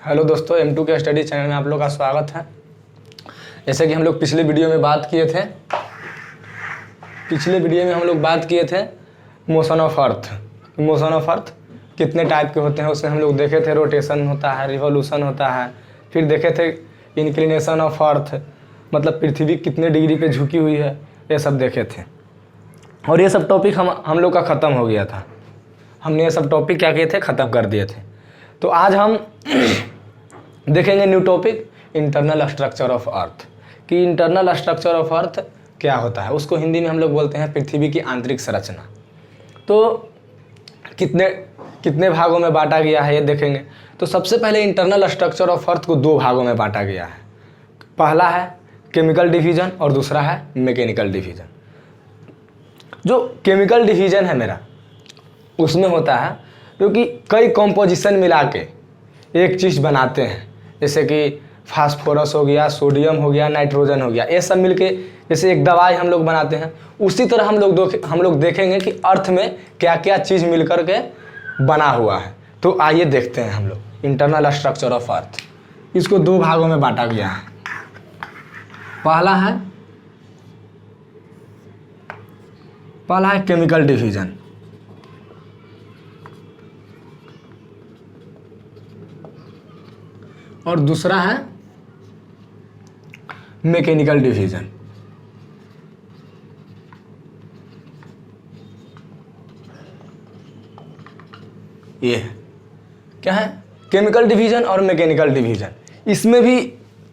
Hello दोस्तों, M2 के study channel में आप लोग का स्वागत है। जैसे कि हम लोग पिछले वीडियो में बात किए थे मोशन ऑफ अर्थ कितने टाइप के होते हैं उसमें हम लोग देखे थे। रोटेशन होता है, रिवोल्यूशन होता है, फिर देखे थे इंक्लिनेशन ऑफ अर्थ, मतलब पृथ्वी कितने डिग्री पे झुकी हुई है, ये सब देखे थे। और ये सब टॉपिक हम लोग का ख़त्म हो गया था। हमने ये सब टॉपिक क्या किए थे, ख़त्म कर दिए थे। तो आज हम देखेंगे new topic, internal structure of earth, कि इंटरनल स्ट्रक्चर ऑफ अर्थ क्या होता है। उसको हिंदी में हम लोग बोलते हैं पृथ्वी की आंतरिक संरचना। तो कितने भागों में बांटा गया है ये देखेंगे। तो सबसे पहले इंटरनल स्ट्रक्चर ऑफ अर्थ को दो भागों में बांटा गया है। पहला है केमिकल डिवीजन और दूसरा है मैकेनिकल डिवीजन। जो केमिकल डिवीजन है मेरा, उसमें होता है क्योंकि कई कंपोजिशन मिला के एक चीज़ बनाते हैं, जैसे कि फास्फोरस हो गया, सोडियम हो गया, नाइट्रोजन हो गया, ये सब मिलके जैसे एक दवाई हम लोग बनाते हैं। उसी तरह हम लोग देखेंगे कि अर्थ में क्या क्या चीज़ मिलकर के बना हुआ है। तो आइए देखते हैं हम लोग इंटरनल स्ट्रक्चर ऑफ अर्थ। इसको दो भागों में बांटा गया है। पहला है केमिकल डिवीजन, और दूसरा है मैकेनिकल डिवीजन। ये है क्या है, केमिकल डिवीजन और मैकेनिकल डिवीजन। इसमें भी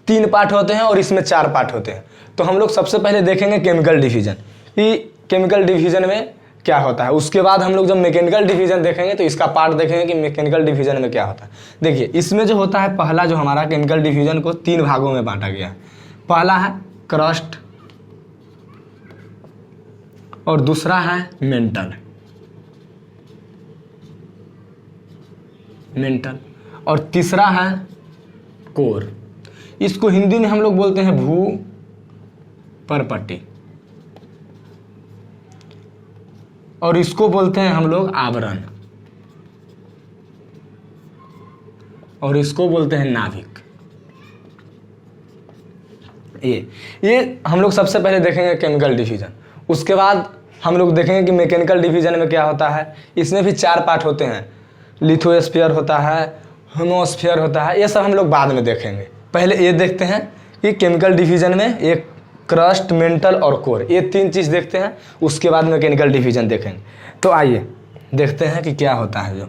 3 पार्ट होते हैं और इसमें 4 पार्ट होते हैं। तो हम लोग सबसे पहले देखेंगे केमिकल डिवीजन, कि केमिकल डिवीजन में क्या होता है। उसके बाद हम लोग जब मैकेनिकल डिवीजन देखेंगे तो इसका पार्ट देखेंगे कि मैकेनिकल डिवीजन में क्या होता है। देखिए, इसमें जो होता है, पहला जो हमारा केमिकल डिवीजन को 3 भागों में बांटा गया है। पहला है क्रस्ट, और दूसरा है मेंटल, और तीसरा है कोर। इसको हिंदी में हम लोग बोलते हैं भू परपट्टी, और इसको बोलते हैं हम लोग आवरण, और इसको बोलते हैं नाभिक। ये हम लोग सबसे पहले देखेंगे केमिकल डिवीजन। उसके बाद हम लोग देखेंगे कि मैकेनिकल डिवीजन में क्या होता है। इसमें भी 4 पार्ट होते हैं, लिथोस्फीयर होता है, हेमोस्फीयर होता है, ये सब हम लोग बाद में देखेंगे। पहले ये देखते हैं कि केमिकल डिवीजन में एक क्रस्ट, मेंटल और कोर, ये 3 चीज़ देखते हैं। उसके बाद मैकेनिकल डिवीजन देखेंगे। तो आइए देखते हैं कि क्या होता है। जो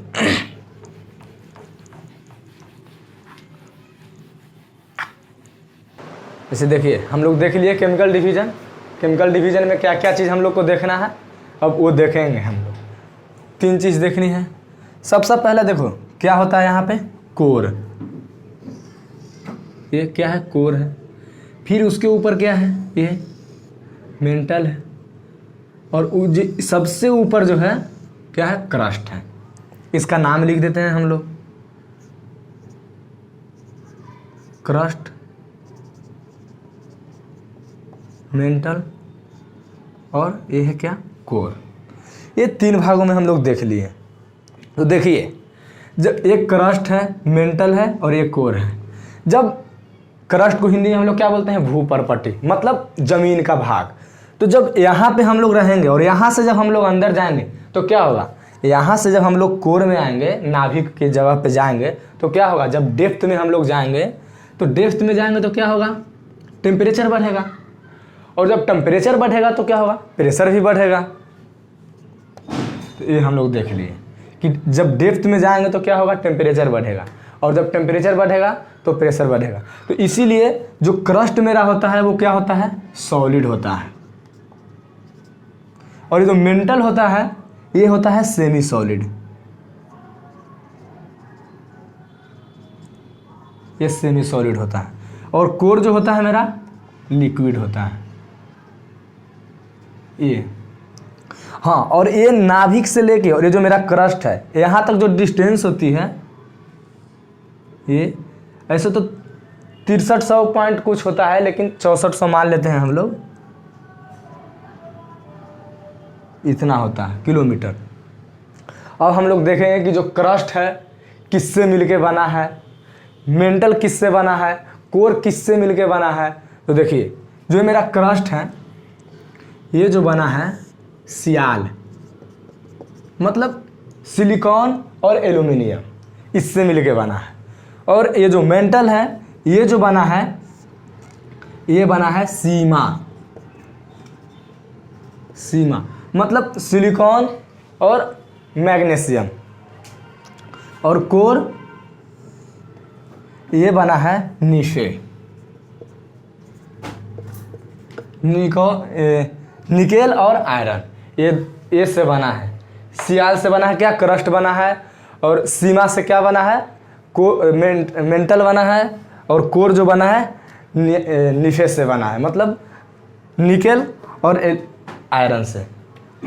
जैसे देखिए, हम लोग देख लिए केमिकल डिवीजन। केमिकल डिवीजन में क्या क्या चीज़ हम लोग को देखना है, अब वो देखेंगे हम लोग। 3 चीज़ देखनी है। सबसे पहले देखो क्या होता है यहाँ पे, कोर। ये क्या है, कोर है। फिर उसके ऊपर क्या है, ये मेंटल है, और सबसे ऊपर जो है क्या है, क्रस्ट है। इसका नाम लिख देते हैं हम लोग, क्रस्ट, मेंटल, और ये है क्या, कोर। ये 3 भागों में हम लोग देख लिए। तो देखिए, जब एक क्रस्ट है, मेंटल है और एक कोर है। जब क्रस्ट को हिंदी में हम लोग क्या बोलते हैं, भूपरपट्टी, मतलब जमीन का भाग। तो जब यहाँ पे हम लोग रहेंगे और यहाँ से जब हम लोग अंदर जाएंगे तो क्या होगा, यहाँ से जब हम लोग कोर में आएंगे, नाभिक की जगह पे जाएंगे, तो क्या होगा, जब डेप्थ में हम लोग जाएंगे तो क्या होगा, टेम्परेचर बढ़ेगा। और जब टेम्परेचर बढ़ेगा तो क्या होगा, प्रेशर भी बढ़ेगा। तो ये हम लोग देख लिए कि जब डेप्थ में जाएंगे तो क्या होगा, टेम्परेचर बढ़ेगा, और जब टेम्परेचर बढ़ेगा तो प्रेशर बढ़ेगा। तो इसीलिए जो क्रस्ट मेरा होता है वो क्या होता है, सॉलिड होता है। और ये जो मेंटल होता है ये होता है सेमी सॉलिड, ये सेमी सॉलिड होता है। और कोर जो होता है मेरा लिक्विड होता है ये। हाँ, और ये नाभिक से लेके और ये जो मेरा क्रस्ट है, यहाँ तक जो डिस्टेंस होती है, ये ऐसे तो 6300 पॉइंट कुछ होता है, लेकिन 6400 मान लेते हैं हम लोग, इतना होता है किलोमीटर। अब हम लोग देखेंगे कि जो क्रस्ट है किससे मिलके बना है, मेंटल किससे बना है, कोर किससे मिलके बना है। तो देखिए जो मेरा क्रस्ट है ये जो बना है सियाल, मतलब सिलिकॉन और एल्यूमिनियम इससे मिलके बना है। और ये जो मेंटल है ये जो बना है ये बना है सीमा, सीमा मतलब सिलिकॉन और मैग्नीशियम। और कोर ये बना है निशे, निकेल और आयरन ये से बना है। सियाल से बना है क्या, क्रस्ट बना है। और सीमा से क्या बना है, मेंटल बना है। और कोर जो बना है निशे से बना है, मतलब निकेल और आयरन से।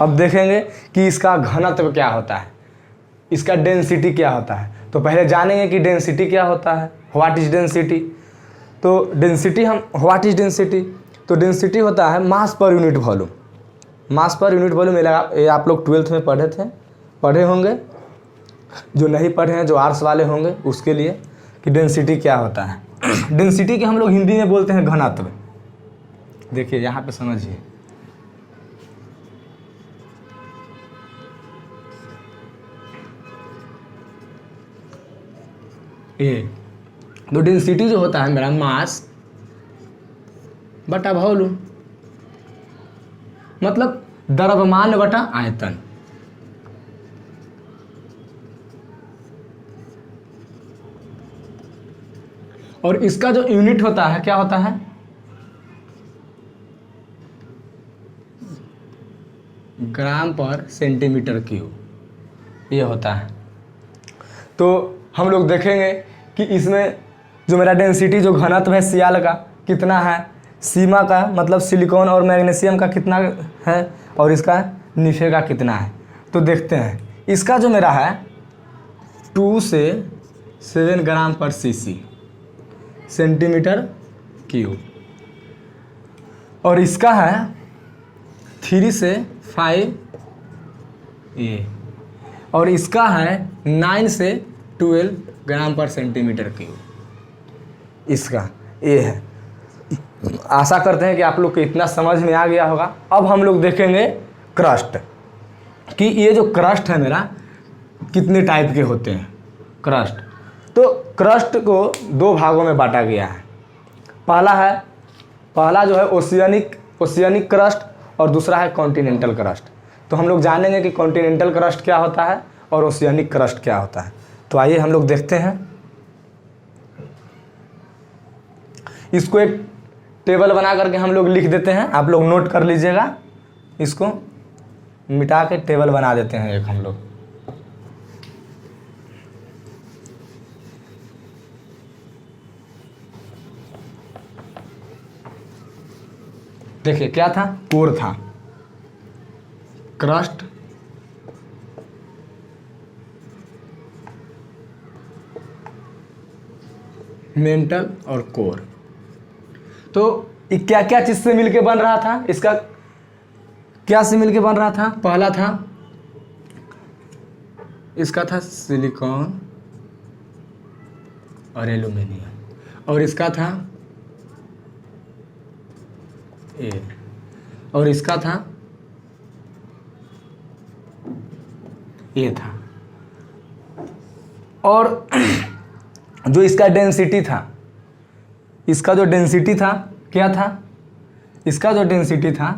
अब देखेंगे कि इसका घनत्व क्या होता है, इसका डेंसिटी क्या होता है। तो पहले जानेंगे कि डेंसिटी क्या होता है, व्हाट इज डेंसिटी। तो डेंसिटी हम व्हाट इज डेंसिटी, तो डेंसिटी होता है मास पर यूनिट वॉल्यूम। मास पर यूनिट वॉल्यूम ये आप लोग 12th में पढ़े होंगे। जो नहीं पढ़े हैं, जो आर्ट्स वाले होंगे उसके लिए कि डेंसिटी क्या होता है। डेंसिटी के हम लोग हिंदी में बोलते हैं घनत्व। देखिए यहाँ पे समझिए, ये तो डेंसिटी जो होता है मेरा मास बटा वॉल्यूम, मतलब द्रव्यमान बटा आयतन। और इसका जो यूनिट होता है क्या होता है, ग्राम पर सेंटीमीटर क्यूब ये होता है। तो हम लोग देखेंगे कि इसमें जो मेरा डेंसिटी जो घनत्व है सियाल का कितना है, सीमा का मतलब सिलिकॉन और मैग्नीशियम का कितना है, और इसका निशे का कितना है। तो देखते हैं इसका जो मेरा है 2 से 7 ग्राम पर सीसी सेंटीमीटर क्यूब, और इसका है 3 से 5 ये, और इसका है 9 से 12 ग्राम पर सेंटीमीटर क्यूब इसका ये है। आशा करते हैं कि आप लोग को इतना समझ में आ गया होगा। अब हम लोग देखेंगे क्रस्ट, कि ये जो क्रस्ट है मेरा कितने टाइप के होते हैं क्रस्ट। तो क्रस्ट को 2 भागों में बांटा गया है। पहला जो है ओशियनिक क्रस्ट और दूसरा है कॉन्टिनेंटल क्रस्ट। तो हम लोग जानेंगे कि कॉन्टिनेंटल क्रस्ट क्या होता है और ओशियनिक क्रस्ट क्या होता है। तो आइए हम लोग देखते हैं। इसको एक टेबल बना करके हम लोग लिख देते हैं, आप लोग नोट कर लीजिएगा। इसको मिटा के टेबल बना देते हैं एक हम लोग। देखिए क्या था, कोर था, क्रस्ट, मेंटल और कोर। तो ये क्या क्या चीज से मिलके बन रहा था, इसका क्या से मिलके बन रहा था। पहला था इसका था सिलिकॉन और एल्यूमिनियम, और इसका था ये, और इसका था ये था। और जो इसका डेंसिटी था, इसका जो डेंसिटी था क्या था, इसका जो डेंसिटी था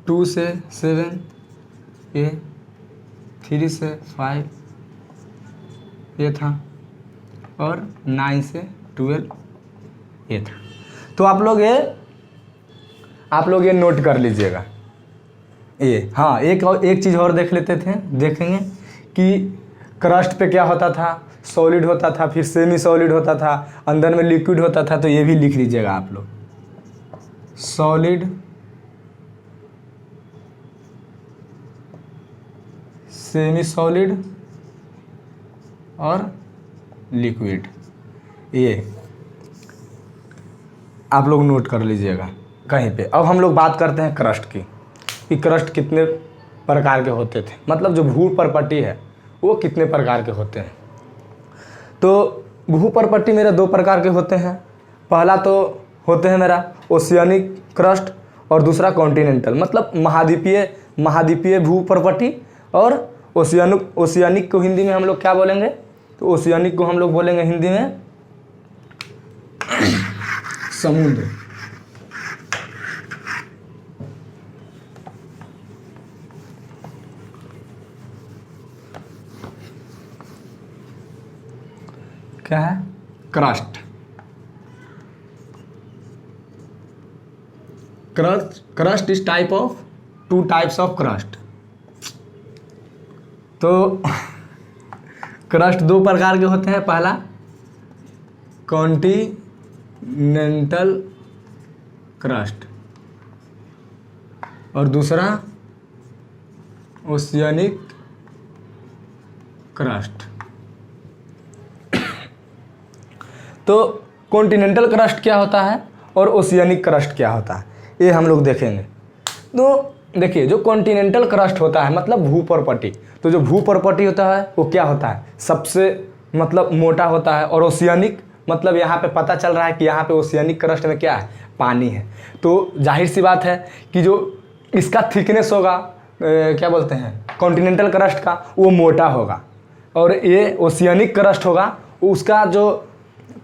2 से 7 ये, 3 से 5 ये था, और 9 से 12 ये था। तो आप लोग ये नोट कर लीजिएगा ये। हाँ, एक चीज़ और देखेंगे कि क्रस्ट पे क्या होता था, सॉलिड होता था, फिर सेमी सॉलिड होता था, अंदर में लिक्विड होता था। तो ये भी लिख लीजिएगा आप लोग, सॉलिड, सेमी सॉलिड और लिक्विड, ये आप लोग नोट कर लीजिएगा कहीं पे। अब हम लोग बात करते हैं क्रस्ट की, कि क्रस्ट कितने प्रकार के होते थे, मतलब जो भू प्रॉपर्टी है वो कितने प्रकार के होते हैं। तो भूपर्पट्टी मेरे दो प्रकार के होते हैं। पहला तो होते हैं मेरा ओशियानिक क्रस्ट और दूसरा कॉन्टिनेंटल, मतलब महाद्वीपीय भूपर्पट्टी। और ओशियानिक को हिंदी में हम लोग क्या बोलेंगे, तो ओशियानिक को हम लोग बोलेंगे हिंदी में समुद्र। क्या है, crust. Crust is two types of crust. तो क्रस्ट दो प्रकार के होते हैं। पहला कॉन्टिनेंटल क्रस्ट और दूसरा ओशियानिक क्रस्ट। तो कॉन्टिनेंटल क्रस्ट क्या होता है और ओशियानिक क्रस्ट क्या होता है, ये हम लोग देखेंगे। तो देखिए, जो कॉन्टिनेंटल क्रस्ट होता है मतलब भूपर्पट्टी, तो जो भूपर्पट्टी होता है वो क्या होता है, सबसे मतलब मोटा होता है। और ओशियानिक मतलब यहाँ पे पता चल रहा है कि यहाँ पे ओशियानिक क्रस्ट में क्या है, पानी है। तो जाहिर सी बात है कि जो इसका थिकनेस होगा, क्या बोलते हैं, कॉन्टिनेंटल क्रस्ट का, वो मोटा होगा। और ये ओशियानिक क्रस्ट होगा, उसका जो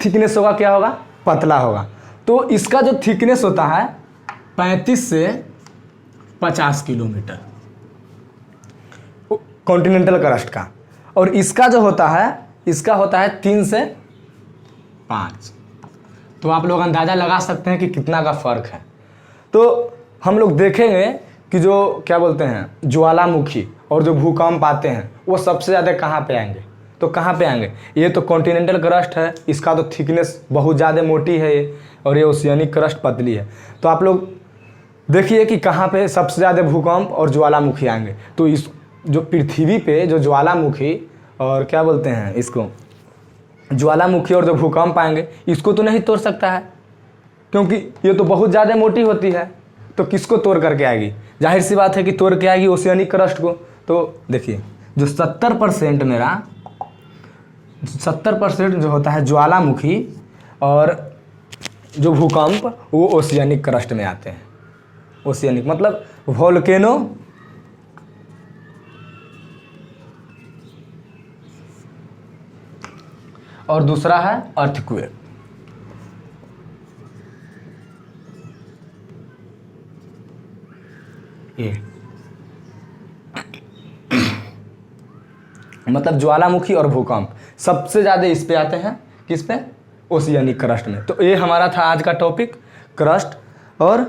थिकनेस होगा क्या होगा, पतला होगा। तो इसका जो थिकनेस होता है 35 से 50 किलोमीटर कॉन्टिनेंटल क्रस्ट का, और इसका जो होता है, इसका होता है 3 से 5। तो आप लोग अंदाज़ा लगा सकते हैं कि कितना का फ़र्क है। तो हम लोग देखेंगे कि जो क्या बोलते हैं ज्वालामुखी और जो भूकंप आते हैं वो सबसे ज़्यादा कहाँ पे आएंगे, तो कहाँ पे आएंगे, ये तो कॉन्टिनेंटल क्रस्ट है, इसका तो थिकनेस बहुत ज़्यादा मोटी है ये, और ये ओशियानिक क्रस्ट पतली है। तो आप लोग देखिए कि कहाँ पे सबसे ज़्यादा भूकंप और ज्वालामुखी आएंगे। तो इस जो पृथ्वी पे जो ज्वालामुखी और क्या बोलते हैं इसको, ज्वालामुखी और जो भूकंप आएंगे, इसको तो नहीं तोड़ सकता है, क्योंकि ये तो बहुत ज़्यादा मोटी होती है। तो किसको तोड़ करके आएगी, जाहिर सी बात है कि तोड़ के आएगी ओशियानिक क्रस्ट को। तो देखिए, जो 70% मेरा 70% जो होता है ज्वालामुखी और जो भूकंप, वो ओशियानिक क्रस्ट में आते हैं। ओशियानिक मतलब वोल्केनो और दूसरा है अर्थक्वेक। ये मतलब ज्वालामुखी और भूकंप सबसे ज़्यादा इस पे आते हैं, किस पे, ओशियानिक क्रस्ट में। तो ये हमारा था आज का टॉपिक, क्रस्ट और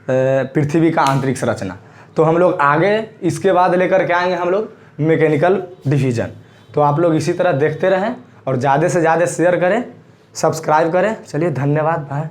पृथ्वी का आंतरिक संरचना। तो हम लोग आगे इसके बाद लेकर के आएंगे हम लोग मैकेनिकल डिवीजन। तो आप लोग इसी तरह देखते रहें और ज़्यादा से ज़्यादा शेयर करें, सब्सक्राइब करें। चलिए, धन्यवाद भाई।